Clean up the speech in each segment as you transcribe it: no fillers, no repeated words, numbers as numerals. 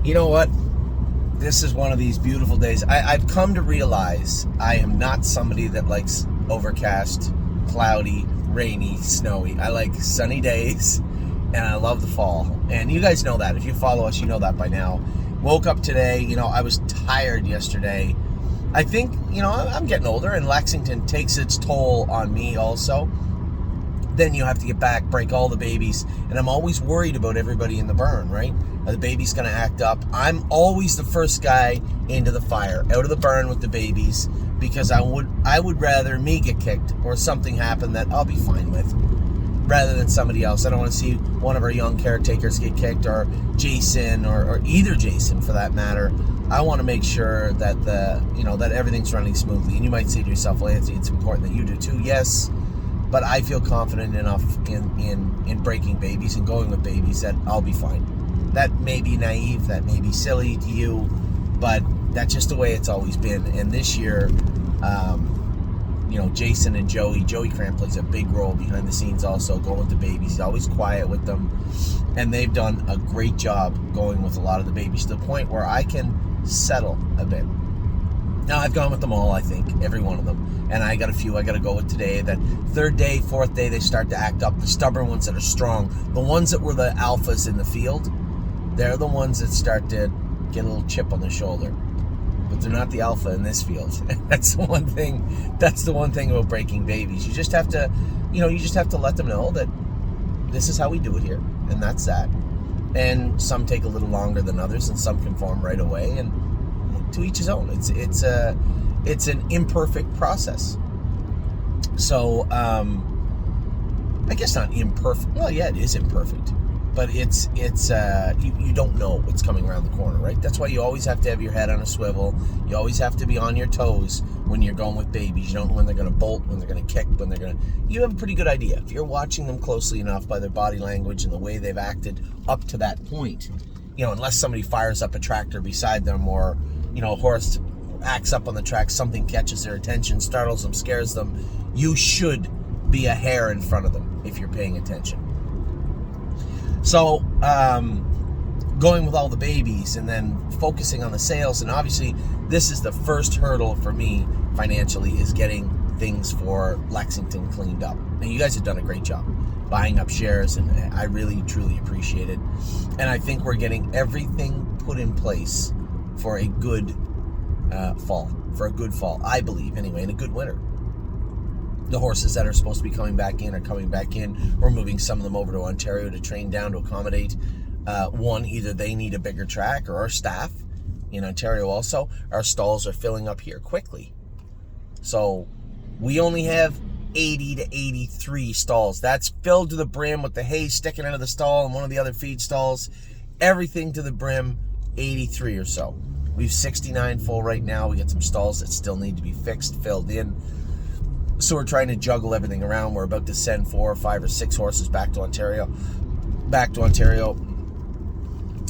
You know what? This is one of these beautiful days. I've come to realize I am not somebody that likes overcast, cloudy, rainy, snowy. I like sunny days, and I love the fall. And you guys know that. If you follow us, you know that by now. Woke up today, I was tired yesterday. I think, I'm getting older, and Lexington takes its toll on me also. Then you have to get back, break all the babies, and I'm always worried about everybody in the burn, right? Are the baby's going to act up? I'm always the first guy into the fire, out of the burn with the babies, because I would rather me get kicked or something happen that I'll be fine with, rather than somebody else. I don't want to see one of our young caretakers get kicked, or Jason, or either Jason for that matter. I want to make sure that that everything's running smoothly. And you might say to yourself, well, Anthony, it's important that you do too. Yes. But I feel confident enough in breaking babies and going with babies that I'll be fine. That may be naive, that may be silly to you, but that's just the way it's always been. And this year, Jason and Joey Cramp plays a big role behind the scenes also, going with the babies. He's always quiet with them. And they've done a great job going with a lot of the babies to the point where I can settle a bit. Now, I've gone with them all, I think, every one of them. And I got a few I got to go with today. That third day, fourth day, they start to act up. The stubborn ones that are strong, the ones that were the alphas in the field, they're the ones that start to get a little chip on the shoulder. But they're not the alpha in this field. That's the one thing about breaking babies. You just have to, let them know that this is how we do it here. And that's that. And some take a little longer than others, and some can form right away. And to each his own. It's an imperfect process. So I guess not imperfect. Well, yeah, it is imperfect, but it's you don't know what's coming around the corner, right? That's why you always have to have your head on a swivel. You always have to be on your toes when you're going with babies. You don't know when they're going to bolt, when they're going to kick, you have a pretty good idea if you're watching them closely enough by their body language and the way they've acted up to that point. Unless somebody fires up a tractor beside them, or a horse acts up on the track, something catches their attention, startles them, scares them, you should be a hair in front of them if you're paying attention. So, going with all the babies and then focusing on the sales, and obviously this is the first hurdle for me financially, is getting things for Lexington cleaned up. And you guys have done a great job buying up shares, and I really, truly appreciate it. And I think we're getting everything put in place for a good fall, I believe, anyway, and a good winter. The horses that are supposed to be coming back in are coming back in. We're moving some of them over to Ontario to train down to accommodate either they need a bigger track, or our staff in Ontario also. Our stalls are filling up here quickly. So we only have 80 to 83 stalls. That's filled to the brim with the hay sticking out of the stall and one of the other feed stalls. Everything to the brim, 83 or so. We have 69 full right now. We got some stalls that still need to be fixed, filled in. So we're trying to juggle everything around. We're about to send 4 or 5 or 6 horses back to Ontario.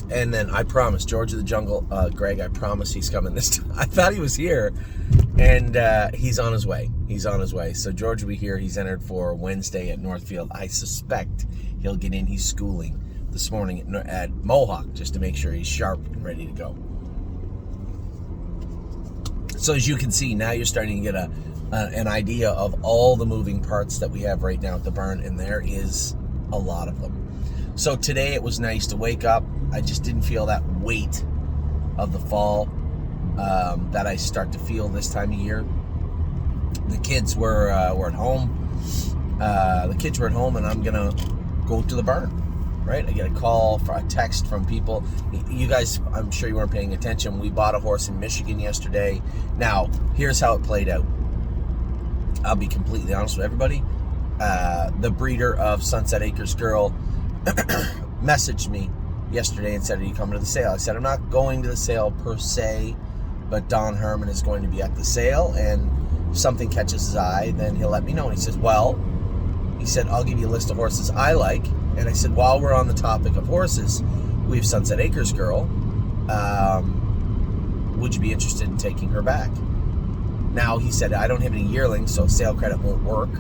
And then I promise, George of the Jungle, Greg, I promise he's coming this time. I thought he was here, and he's on his way. So George will be here. He's entered for Wednesday at Northfield. I suspect he'll get in. He's schooling this morning at Mohawk, just to make sure he's sharp and ready to go. So as you can see, now you're starting to get an idea of all the moving parts that we have right now at the burn, and there is a lot of them. So today it was nice to wake up. I just didn't feel that weight of the fall that I start to feel this time of year. The kids were at home. And I'm gonna go to the burn. Right? I get a text from people. You guys, I'm sure you weren't paying attention. We bought a horse in Michigan yesterday. Now, here's how it played out. I'll be completely honest with everybody. The breeder of Sunset Acres Girl messaged me yesterday and said, are you coming to the sale? I said, I'm not going to the sale per se, but Don Herman is going to be at the sale, and if something catches his eye, then he'll let me know. And he says, I'll give you a list of horses I like. And I said, while we're on the topic of horses, we have Sunset Acres Girl. Would you be interested in taking her back? Now, he said, I don't have any yearlings, so sale credit won't work.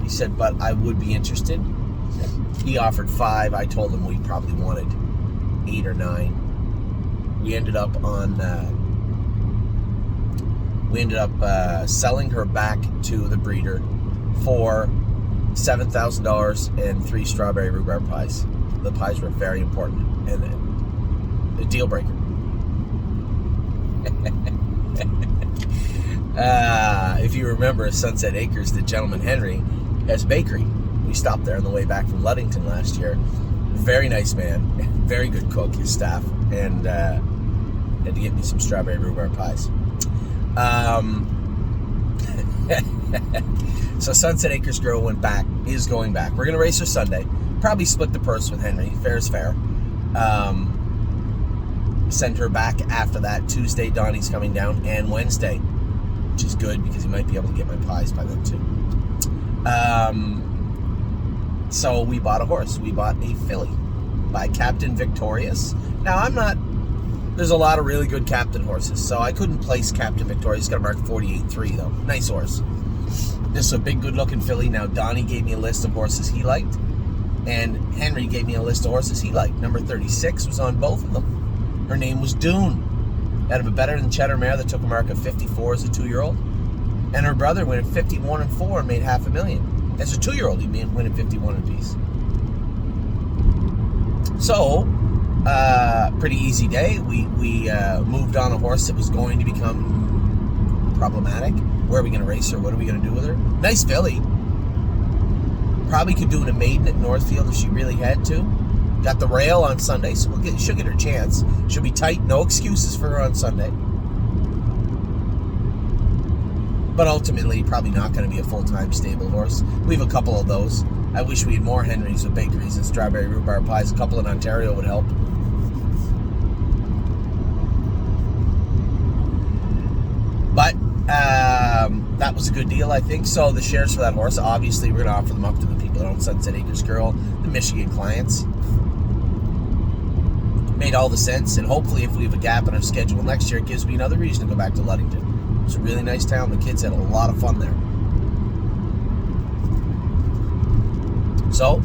He said, but I would be interested. He offered 5. I told him we probably wanted 8 or 9. we ended up selling her back to the breeder for $7,000 and 3 strawberry rhubarb pies. The pies were very important and a deal breaker. If you remember, Sunset Acres, the gentleman Henry has a bakery. We stopped there on the way back from Ludington last year. Very nice man, very good cook, his staff, and had to get me some strawberry rhubarb pies. So Sunset Acres Grill is going back. We're going to race her Sunday. Probably split the purse with Henry. Fair is fair. Send her back after that. Tuesday, Donnie's coming down, and Wednesday, which is good because he might be able to get my pies by then too. So we bought a horse. We bought a filly by Captain Victorious. Now, there's a lot of really good Captain horses, so I couldn't place Captain Victorious. Got a mark 48.3 though. Nice horse. This is a big, good-looking filly. Now, Donnie gave me a list of horses he liked, and Henry gave me a list of horses he liked. Number 36 was on both of them. Her name was Dune, out of a better than Cheddar mare that took a mark of 54 as a 2-year-old. And her brother went at 51-4 and made $500,000. As a 2-year-old, he went at 51 apiece. So, pretty easy day. We moved on a horse that was going to become problematic. Where are we going to race her? What are we going to do with her? Nice filly. Probably could do in a maiden at Northfield if she really had to. Got the rail on Sunday, so she'll get her chance. She'll be tight. No excuses for her on Sunday. But ultimately, probably not going to be a full-time stable horse. We have a couple of those. I wish we had more Henrys with bakeries and strawberry rhubarb pies. A couple in Ontario would help. But that was a good deal, I think. So the shares for that horse, obviously, we're going to offer them up to the people that own Sunset Acres Girl, the Michigan clients. Made all the sense, and hopefully if we have a gap in our schedule next year, it gives me another reason to go back to Ludington. It's a really nice town. The kids had a lot of fun there. So,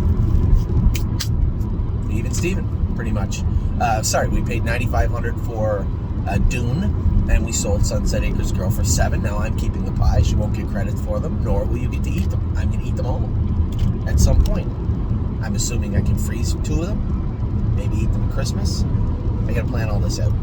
even Steven, pretty much. We paid $9,500 for Dune, and we sold Sunset Acres Girl for $7,000. Now I'm keeping the pies. You won't get credit for them, nor will you get to eat them. I'm going to eat them all at some point. I'm assuming I can freeze 2 of them. Maybe eat them at Christmas. I gotta plan all this out.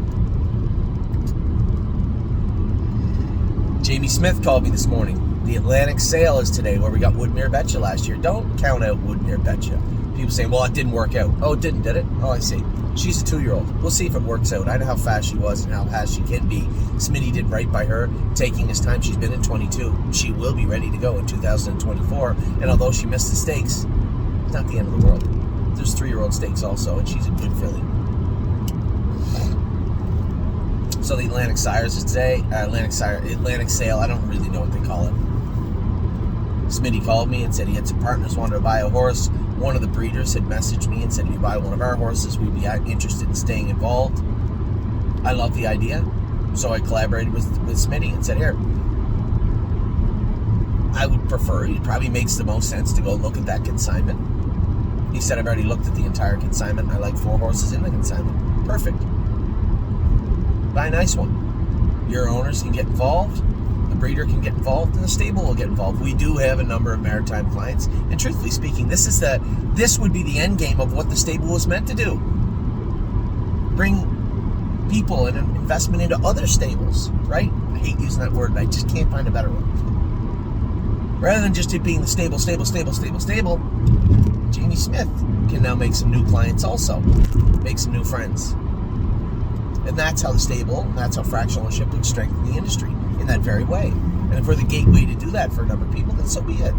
Jamie Smith called me this morning. The Atlantic sale is today, where we got Woodmere Betcha last year. Don't count out Woodmere Betcha. People say, well, it didn't work out. Oh, it didn't, did it? Oh, I see. She's a 2-year-old. We'll see if it works out. I know how fast she was and how fast she can be. Smitty did right by her, taking his time. She's been in 22. She will be ready to go in 2024. And although she missed the stakes, it's not the end of the world. There's 3-year-old stakes also, and she's a good filly. So the Atlantic Sires is today. Atlantic Sale, I don't really know what they call it. Smitty called me and said he had some partners wanted to buy a horse. One of the breeders had messaged me and said, if you buy one of our horses, we'd be interested in staying involved. I love the idea. So I collaborated with Smitty and said, here, I would prefer, it probably makes the most sense to go look at that consignment. He said, I've already looked at the entire consignment. I like 4 horses in the consignment. Perfect. Buy a nice one. Your owners can get involved. The breeder can get involved. And the stable will get involved. We do have a number of maritime clients. And truthfully speaking, this would be the end game of what the stable was meant to do. Bring people and investment into other stables, right? I hate using that word, but I just can't find a better one. Rather than just it being the stable, Jamie Smith can now make some new clients also. Make some new friends. And that's how the stable, and that's how fractional ownership would strengthen the industry in that very way. And if we're the gateway to do that for a number of people, then so be it.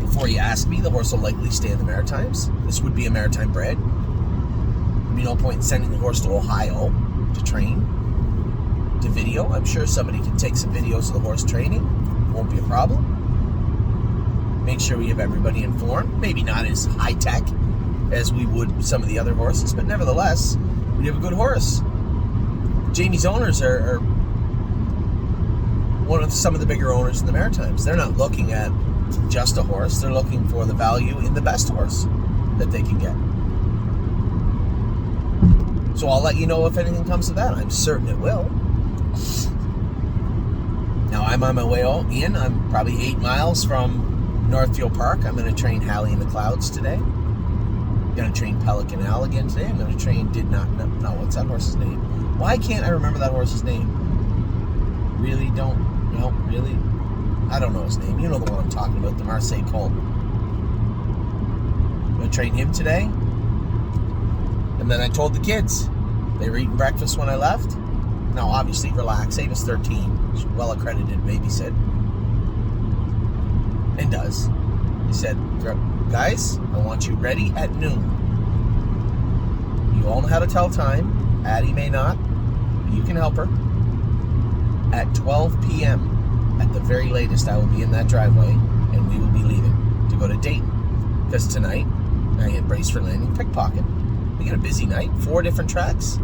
Before you ask me, the horse will likely stay in the Maritimes. This would be a maritime bred. There'd be no point in sending the horse to Ohio to train, to video. I'm sure somebody can take some videos of the horse training. Won't be a problem. Make sure we have everybody informed. Maybe not as high-tech as we would with some of the other horses, but nevertheless, we have a good horse. Jamie's owners are one of some of the bigger owners in the Maritimes. They're not looking at just a horse. They're looking for the value in the best horse that they can get. So I'll let you know if anything comes of that. I'm certain it will. Now I'm on my way in. I'm probably 8 miles from Northfield Park. I'm going to train Hallie in the Clouds today. I'm going to train Pelican Al again today. I'm going to train what's that horse's name? Why can't I remember that horse's name? Really don't. No, really. I don't know his name. You know the one I'm talking about, the Marseille Colt. I'm going to train him today. And then I told the kids. They were eating breakfast when I left. Now, obviously, relax. Ava's 13. She's well-accredited babysit. And does. He said, guys, I want you ready at noon. You all know how to tell time. Addie may not. You can help her. At 12 p.m., at the very latest, I will be in that driveway, and we will be leaving to go to Dayton. Because tonight, I get Brace for Landing Pickpocket. We got a busy night. 4 different tracks.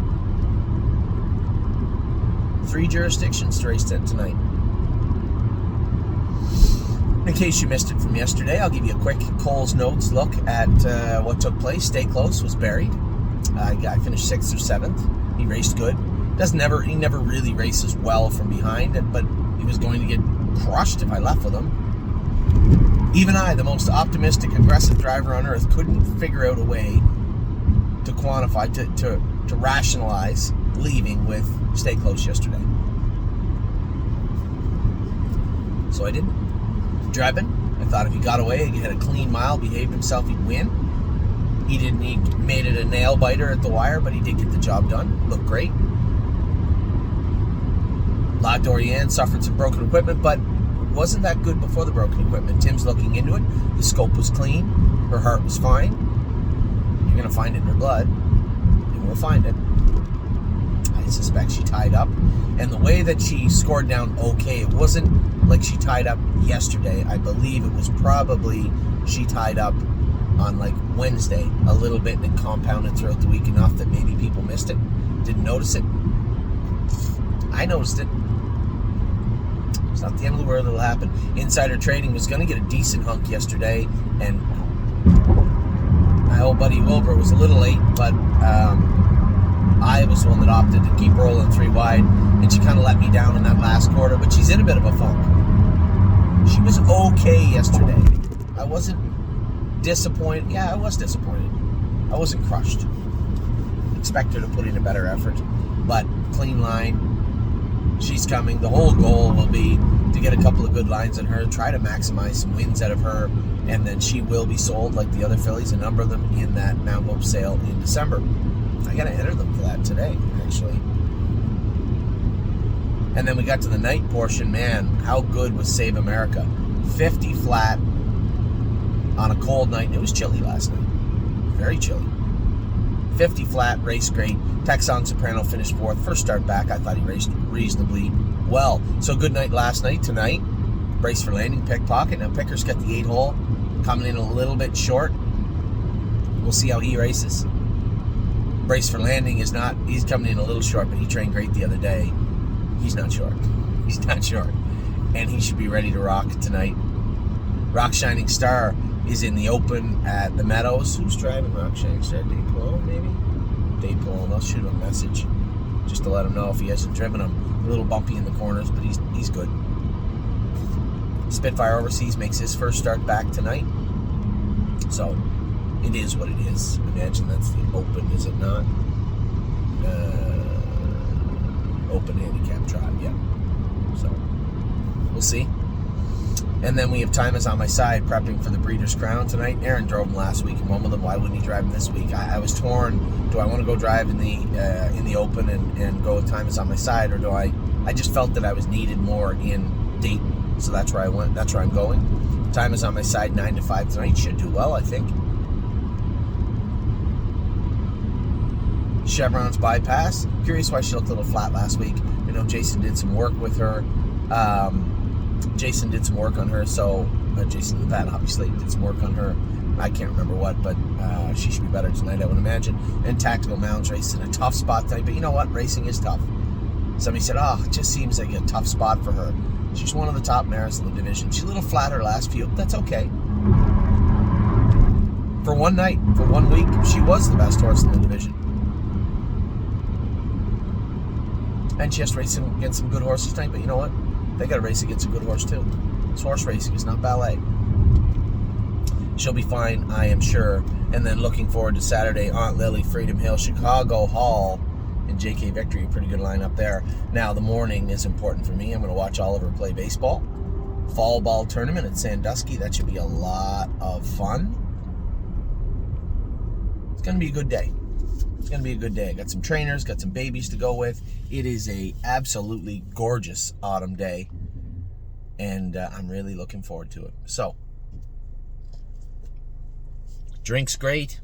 3 jurisdictions to race tonight. In case you missed it from yesterday, I'll give you a quick Cole's Notes look at what took place. Stay Close was buried. I finished 6th or 7th. He raced good. He never really races well from behind, but he was going to get crushed if I left with him. Even I, the most optimistic, aggressive driver on earth, couldn't figure out a way to quantify, to rationalize leaving with Stay Close yesterday. So I didn't. Driving, I thought if he got away, he had a clean mile, behaved himself, he'd win. He didn't. He made it a nail biter at the wire, but he did get the job done. Looked great. La Doriane suffered some broken equipment, but wasn't that good before the broken equipment. Tim's looking into it. The scope was clean. Her heart was fine. You're going to find it in her blood. You will find it. I suspect she tied up. And the way that she scored down okay, it wasn't like she tied up yesterday. I believe it was probably she tied up on like Wednesday a little bit, and it compounded throughout the week enough that maybe people missed it, didn't notice it. I noticed it. It's not the end of the world. It'll happen. Insider Trading was going to get a decent hunk yesterday, and my old buddy Wilbur was a little late, but I was the one that opted to keep rolling 3 wide, and she kind of let me down in that last quarter, but she's in a bit of a funk. She was okay yesterday. I wasn't disappointed. Yeah, I was disappointed. I wasn't crushed. Expect her to put in a better effort, but clean line. She's coming. The whole goal will be to get a couple of good lines on her, try to maximize some wins out of her, and then she will be sold like the other fillies, a number of them, in that Mount Hope sale in December. I got to enter them for that today, actually. And then we got to the night portion. Man, how good was Save America? 50 flat on a cold night. It was chilly last night. Very chilly. 50 flat, raced great. Texan Soprano finished 4th. First start back, I thought he raced reasonably well. So good night last night. Tonight, Brace for Landing, Pickpocket. Now Picker's got the 8-hole, coming in a little bit short. We'll see how he races. Brace for Landing is not, he's coming in a little short, but he trained great the other day. He's not short. He's not short. And he should be ready to rock tonight. Rock Shining Star is in the open at the Meadows. Who's driving Rock Shining Star? Dave Palone, maybe? Dave Palone. I'll shoot him a message just to let him know if he hasn't driven him. A little bumpy in the corners, but he's good. Spitfire Overseas makes his first start back tonight. So, it is what it is. Imagine that's the open, is it not? Open handicap drive, yeah. So, we'll see. And then we have Time Is On My Side prepping for the Breeders' Crown tonight. Aaron drove him last week and won with him. Why wouldn't he drive him this week? I was torn. Do I want to go drive in the open and go with Time Is On My Side, or do I just felt that I was needed more in Dayton. So that's where I went. That's where I'm going. Time Is On My Side, 9 to 5 tonight. Should do well, I think. Chevron's Bypass. Curious why she looked a little flat last week. You know, Jason did some work with her. Jason did some work on her, so Jason Van obviously did some work on her. I can't remember what, but she should be better tonight, I would imagine. And Tactical Mounds racing in a tough spot tonight, but you know what? Racing is tough. Somebody said, it just seems like a tough spot for her. She's one of the top mares in the division. She's a little flat her last few. That's okay. For one night, for 1 week, she was the best horse in the division. And she has to race against some good horses tonight, but you know what? They got to race against a good horse too. It's horse racing, it's not ballet. She'll be fine, I am sure. And then looking forward to Saturday, Aunt Lily, Freedom Hill, Chicago Hall, and JK Victory. Pretty good lineup there. Now, the morning is important for me. I'm going to watch Oliver play baseball. Fall ball tournament at Sandusky. That should be a lot of fun. It's going to be a good day. It's going to be a good day. I got some trainers, got some babies to go with. It is a absolutely gorgeous autumn day, and I'm really looking forward to it. So, drinks great.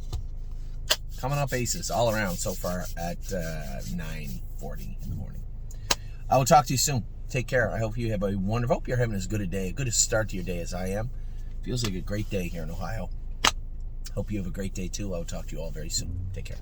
Coming up aces all around so far at 9:40 in the morning. I will talk to you soon. Take care. I hope you have a wonderful, hope you're having as good a day, a good a start to your day as I am. Feels like a great day here in Ohio. Hope you have a great day too. I will talk to you all very soon. Take care.